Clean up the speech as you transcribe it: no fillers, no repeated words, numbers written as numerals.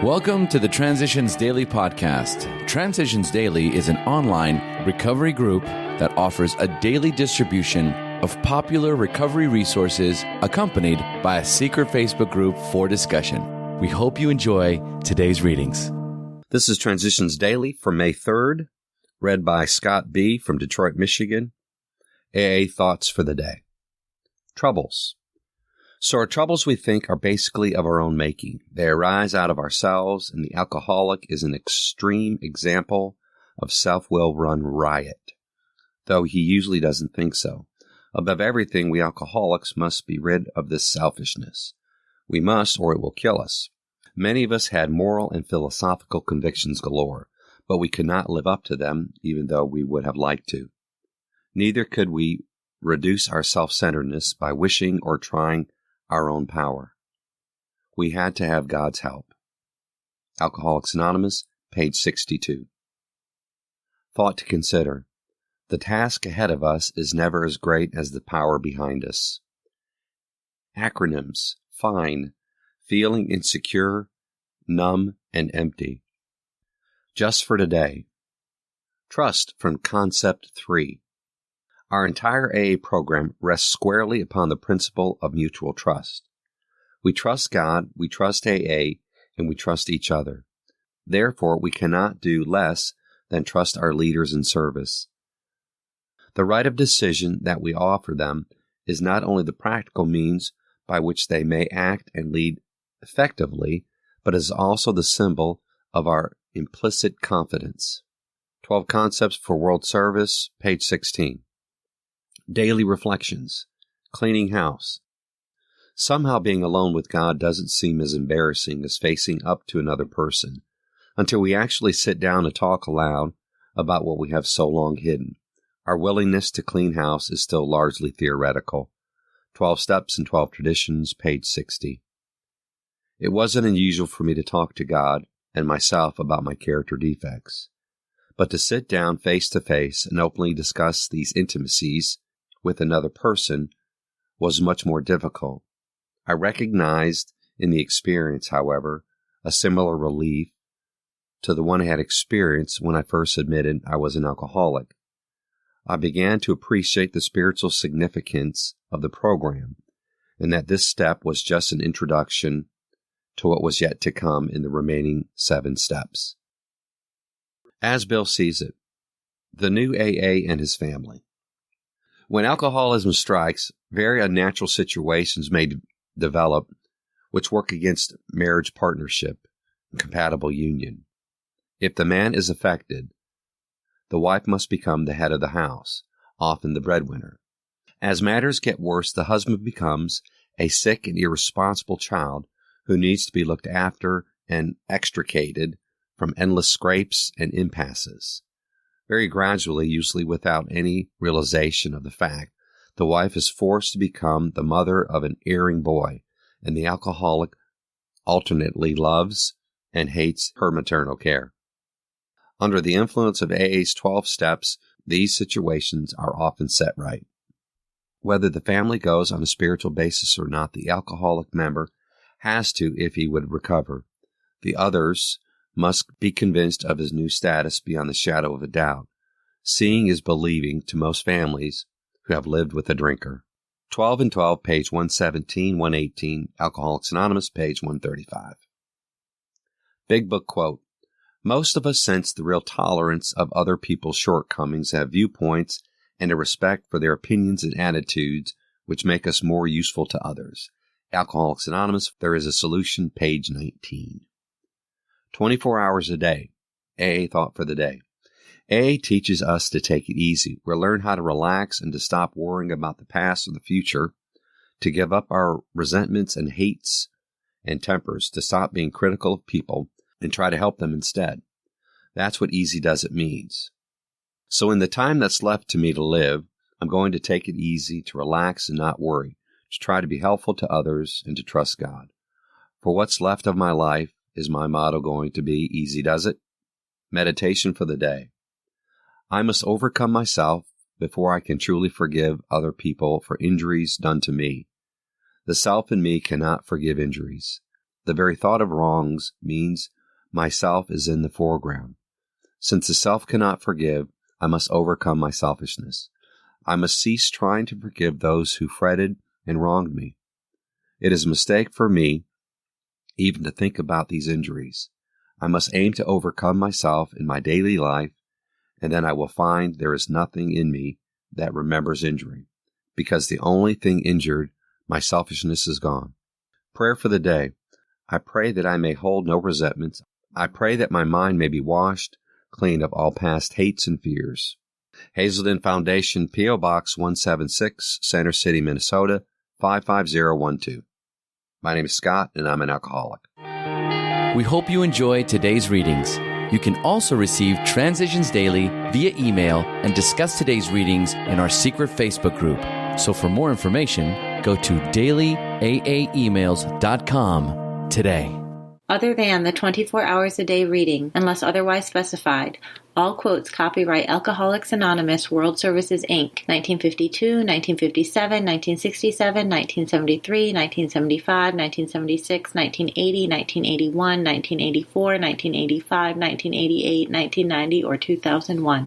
Welcome to the Transitions Daily podcast. Transitions Daily is an online recovery group that offers a daily distribution of popular recovery resources accompanied by a secret Facebook group for discussion. We hope you enjoy today's readings. This is Transitions Daily for May 3rd, read by Scott B. from Detroit, Michigan. AA Thoughts for the Day. Troubles. So our troubles, we think, are basically of our own making. They arise out of ourselves, and the alcoholic is an extreme example of self-will run riot, though he usually doesn't think so. Above everything, we alcoholics must be rid of this selfishness. We must, or it will kill us. Many of us had moral and philosophical convictions galore, but we could not live up to them, even though we would have liked to. Neither could we reduce our self-centeredness by wishing or trying our own power. We had to have God's help. Alcoholics Anonymous, page 62. Thought to consider. The task ahead of us is never as great as the power behind us. Acronyms. Fine. Feeling insecure, numb, and empty. Just for today. Trust from Concept 3. Our entire AA program rests squarely upon the principle of mutual trust. We trust God, we trust AA, and we trust each other. Therefore, we cannot do less than trust our leaders in service. The right of decision that we offer them is not only the practical means by which they may act and lead effectively, but is also the symbol of our implicit confidence. 12 Concepts for World Service, page 16. Daily reflections. Cleaning house. Somehow being alone with God doesn't seem as embarrassing as facing up to another person until we actually sit down and talk aloud about what we have so long hidden. Our willingness to clean house is still largely theoretical. 12 Steps and 12 Traditions, page 60. It wasn't unusual for me to talk to God and myself about my character defects, but to sit down face to face and openly discuss these intimacies with another person was much more difficult. I recognized in the experience, however, a similar relief to the one I had experienced when I first admitted I was an alcoholic. I began to appreciate the spiritual significance of the program, and that this step was just an introduction to what was yet to come in the remaining 7 steps. As Bill sees it, the new AA and his family. When alcoholism strikes, very unnatural situations may develop which work against marriage partnership and compatible union. If the man is affected, the wife must become the head of the house, often the breadwinner. As matters get worse, the husband becomes a sick and irresponsible child who needs to be looked after and extricated from endless scrapes and impasses. Very gradually, usually without any realization of the fact, the wife is forced to become the mother of an erring boy, and the alcoholic alternately loves and hates her maternal care. Under the influence of AA's 12 steps, these situations are often set right. Whether the family goes on a spiritual basis or not, the alcoholic member has to if he would recover. The others must be convinced of his new status beyond the shadow of a doubt. Seeing is believing to most families who have lived with a drinker. 12 and 12, page 117, 118, Alcoholics Anonymous, page 135. Big Book quote. Most of us sense the real tolerance of other people's shortcomings, have viewpoints, and a respect for their opinions and attitudes which make us more useful to others. Alcoholics Anonymous, There is a Solution, page 19. 24 hours a day. AA Thought for the Day. AA teaches us to take it easy. We'll learn how to relax and to stop worrying about the past or the future, to give up our resentments and hates and tempers, to stop being critical of people and try to help them instead. That's what easy does it means. So in the time that's left to me to live, I'm going to take it easy, to relax and not worry, to try to be helpful to others and to trust God. For what's left of my life, is my motto going to be, easy does it? Meditation for the day. I must overcome myself before I can truly forgive other people for injuries done to me. The self in me cannot forgive injuries. The very thought of wrongs means myself is in the foreground. Since the self cannot forgive, I must overcome my selfishness. I must cease trying to forgive those who fretted and wronged me. It is a mistake for me even to think about these injuries. I must aim to overcome myself in my daily life, and then I will find there is nothing in me that remembers injury, because the only thing injured, my selfishness, is gone. Prayer for the day. I pray that I may hold no resentments. I pray that my mind may be washed clean of all past hates and fears. Hazelden Foundation, P.O. Box 176, Center City, Minnesota, 55012. My name is Scott, and I'm an alcoholic. We hope you enjoyed today's readings. You can also receive Transitions Daily via email and discuss today's readings in our secret Facebook group. So for more information, go to dailyaaemails.com today. Other than the 24 hours a day reading, unless otherwise specified, all quotes copyright Alcoholics Anonymous World Services, Inc., 1952, 1957, 1967, 1973, 1975, 1976, 1980, 1981, 1984, 1985, 1988, 1990, or 2001.